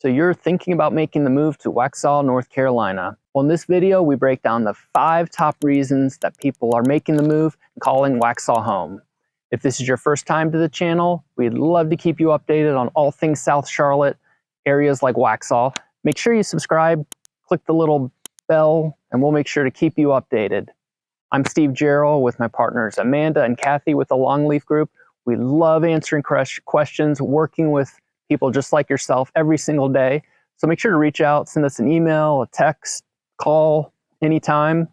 So you're thinking about making the move to Waxhaw, North Carolina. Well, in this video, we break down the 5 top reasons that people are making the move and calling Waxhaw home. If this is your first time to the channel, we'd love to keep you updated on all things South Charlotte, areas like Waxhaw. Make sure you subscribe, click the little bell, and we'll make sure to keep you updated. I'm Steve Jarrell with my partners Amanda and Kathy with the Longleaf Group. We love answering questions, working with people just like yourself every single day. So make sure to reach out, send us an email, a text, call anytime,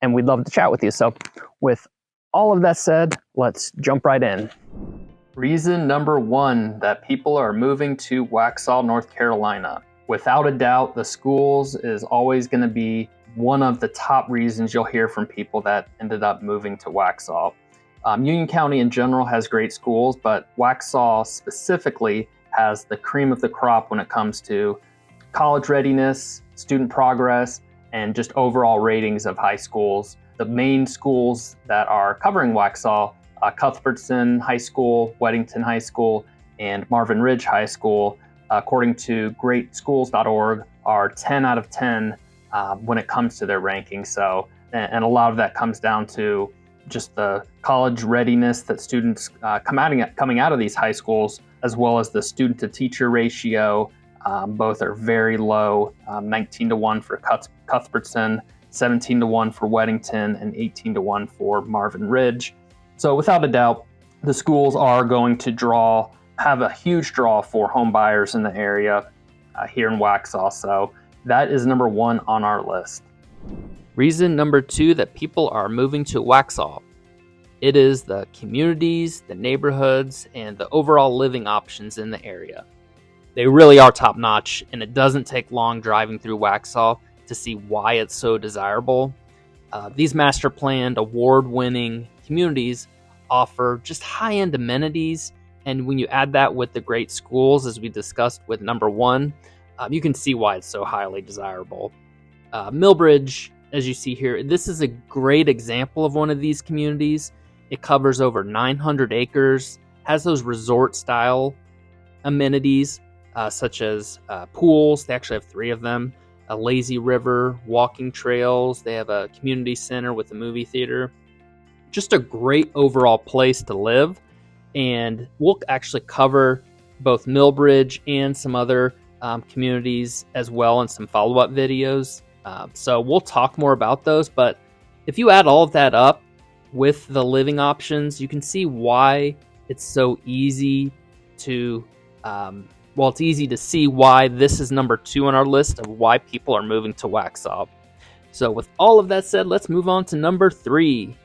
and we'd love to chat with you. So with all of that said, let's jump right in. Reason number 1 that people are moving to Waxhaw, North Carolina. Without a doubt, the schools is always going to be one of the top reasons you'll hear from people that ended up moving to Waxhaw. Union County in general has great schools, but Waxhaw specifically has the cream of the crop when it comes to college readiness, student progress, and just overall ratings of high schools. The main schools that are covering Waxhaw, Cuthbertson High School, Weddington High School, and Marvin Ridge High School, according to greatschools.org, are 10 out of 10 when it comes to their rankings. So, and a lot of that comes down to just the college readiness that students coming out of these high schools, as well as the student-to-teacher ratio. Both are very low, 19-1 for Cuthbertson, 17-1 for Weddington, and 18-1 for Marvin Ridge. So without a doubt, the schools are going to have a huge draw for home buyers in the area here in Waxhaw. So that is number 1 on our list. Reason number 2 that people are moving to Waxhaw. It is the communities, the neighborhoods, and the overall living options in the area. They really are top notch, and it doesn't take long driving through Waxhaw to see why it's so desirable. These master planned, award-winning communities offer just high-end amenities, and when you add that with the great schools, as we discussed with number 1, you can see why it's so highly desirable. Millbridge, as you see here, this is a great example of one of these communities. It covers over 900 acres, has those resort-style amenities, such as pools. They actually have 3 of them, a lazy river, walking trails. They have a community center with a movie theater. Just a great overall place to live. And we'll actually cover both Millbridge and some other communities as well in some follow-up videos. So we'll talk more about those. But if you add all of that up with the living options, you can see why it's so easy to it's easy to see why this is number 2 on our list of why people are moving to Waxhaw. So with all of that said, let's move on to number 3.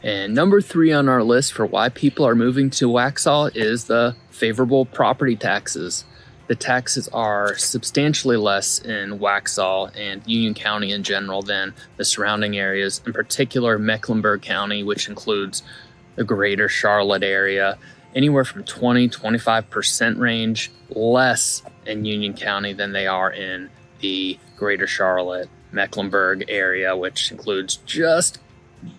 And number 3 on our list for why people are moving to Waxhaw is the favorable property taxes. The taxes are substantially less in Waxhaw and Union County in general than the surrounding areas, in particular Mecklenburg County, which includes the greater Charlotte area. Anywhere from 20-25% range less in Union County than they are in the greater Charlotte, Mecklenburg area, which includes just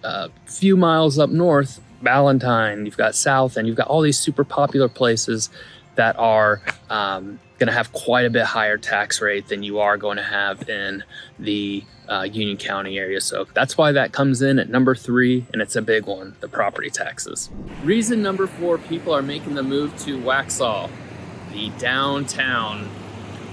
a few miles up north, Valentine, you've got South, and you've got all these super popular places that are going to have quite a bit higher tax rate than you are going to have in the Union County area. So that's why that comes in at number 3, and it's a big one, the property taxes. Reason number 4 people are making the move to Waxhaw, the downtown.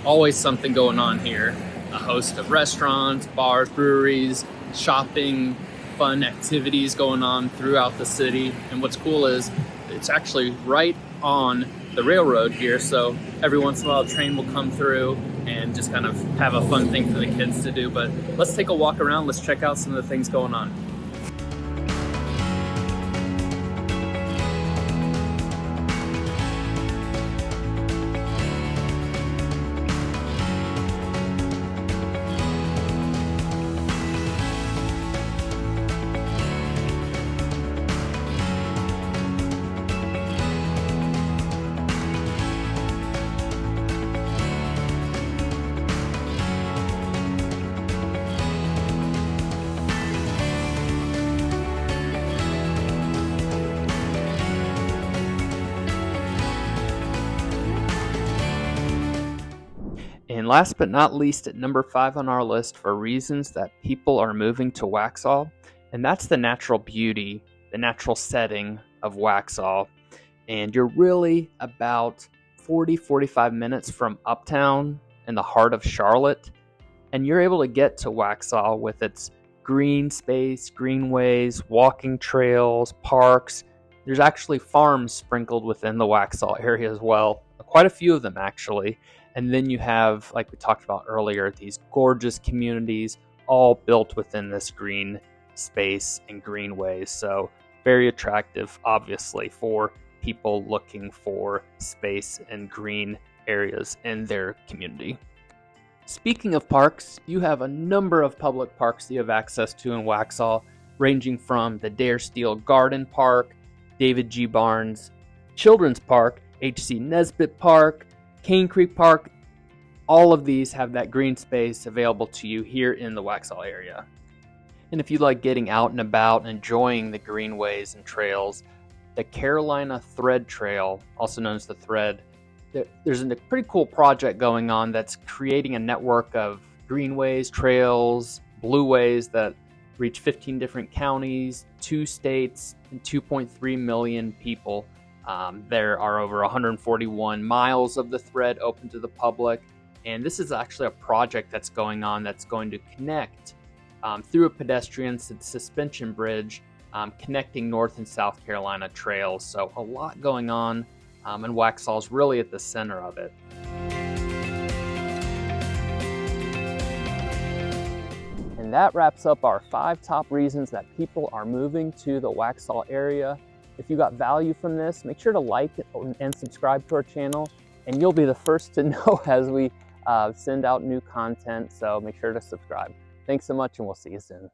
Always something going on here. A host of restaurants, bars, breweries, shopping, fun activities going on throughout the city. And what's cool is it's actually right on the railroad here, so every once in a while a train will come through and just kind of have a fun thing for the kids to do. But let's take a walk around, let's check out some of the things going on. And last but not least, at number 5 on our list for reasons that people are moving to Waxhaw, and that's the natural beauty, the natural setting of Waxhaw. And you're really about 40-45 minutes from uptown in the heart of Charlotte, and you're able to get to Waxhaw with its green space, greenways, walking trails, parks. There's actually farms sprinkled within the Waxhaw area as well, quite a few of them actually. And then you have, like we talked about earlier, these gorgeous communities all built within this green space and greenways. So very attractive, obviously, for people looking for space and green areas in their community. Speaking of parks, you have a number of public parks that you have access to in Waxhaw, ranging from the Dare Steele Garden Park, David G. Barnes Children's Park, H.C. Nesbitt Park, Cane Creek Park. All of these have that green space available to you here in the Waxhaw area. And if you like getting out and about and enjoying the greenways and trails, the Carolina Thread Trail, also known as the Thread, there's a pretty cool project going on that's creating a network of greenways, trails, blueways that reach 15 different counties, 2 states, and 2.3 million people. There are over 141 miles of the thread open to the public, and this is actually a project that's going on that's going to connect through a pedestrian suspension bridge, connecting North and South Carolina trails. So a lot going on, and Waxhaw is really at the center of it. And that wraps up our 5 top reasons that people are moving to the Waxhaw area. If you got value from this, make sure to like and subscribe to our channel, and you'll be the first to know as we send out new content, so make sure to subscribe. Thanks so much, and we'll see you soon.